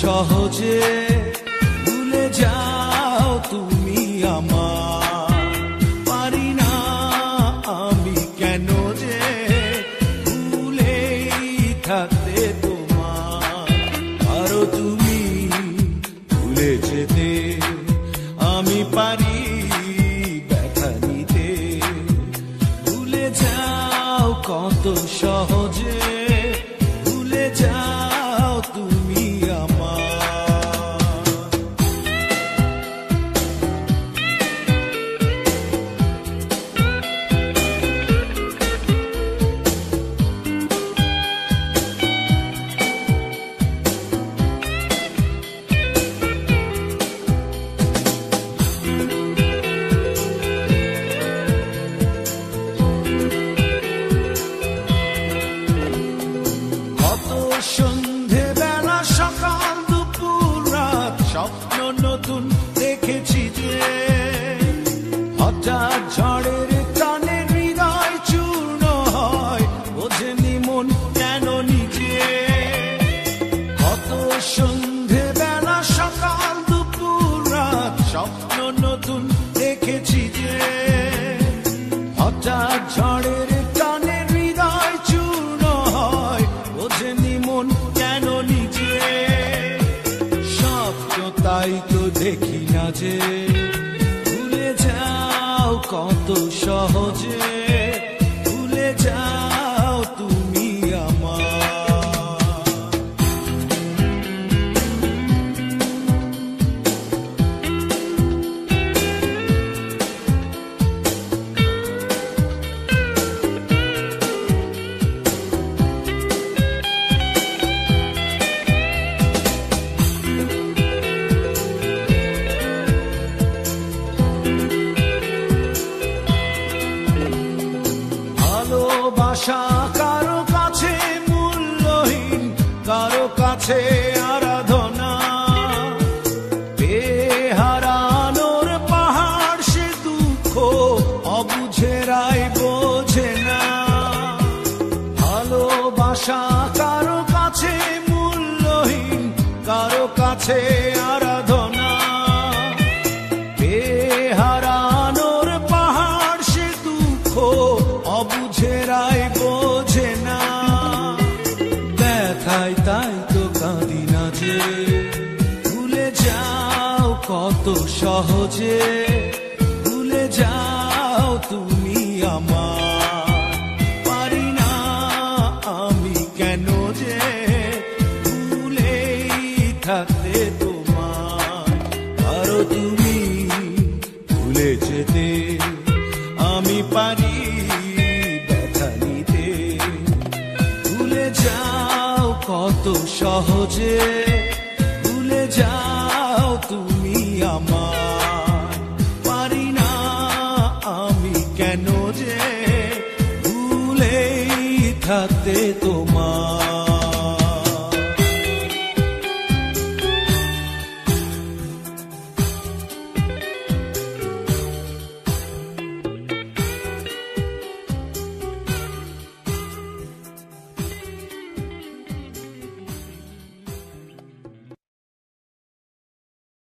সহজে ভুলে যাও তুমি আমার, পারি না আমি কেন যে ভুলেই থাকতে তোমার। আরো তুমি ভুলে যেতে, আমি পারি ব্যথা নিতে। ভুলে যাও কত সহজে, ভুলে যাও তুমি আমার। সন্ধে বেলা সকাল দুপুর রাত স্বপ্ন নতুন দেখেছি যে, হঠাৎ ঝড়ের টানে হৃদয় চূর্ণ হয়, বোঝেনি মন কেন নিজে। কত সন্ধে বেলা সকাল দুপুর রাত স্বপ্ন নতুন দেখেছি যে, হঠাৎ ঝড়ের টানে হৃদয় চূর্ণ হয়, বোঝেনি মন কেন নিজে। স্বপ্ন তাই তো দেখি না যে, ভুলে যাও কত সহজে, ভুলে যাও তুমি আমার। ভালোবাসা কারো কাছে মূল্যহীন, কারো কাছে আরাধনা। বেহারানোর পাহাড় সে দুঃখ, অবুঝেরাই বোঝে না। ভালোবাসা কারো কাছে মূল্যহীন, কারো কাছে আরাধনা। বেহারানোর পাহাড় সে দুঃখ, অবুঝেরাই বোঝে না। ব্যথায় তাই তো কাঁদি না যে, ভুলে যাও কত সহজে, ভুলে যাও তুমি আমার। পারি না আমি কেন যে ভুলেই থাকতে তোমার। আরো তুমি ভুলে যেতে, আমি পারি ব্যথা নিতে। ভুলে যাও কত সহজে, ভুলে যাও তুমি আমার। পারি না আমি কেন যে ভুলেই থাকতে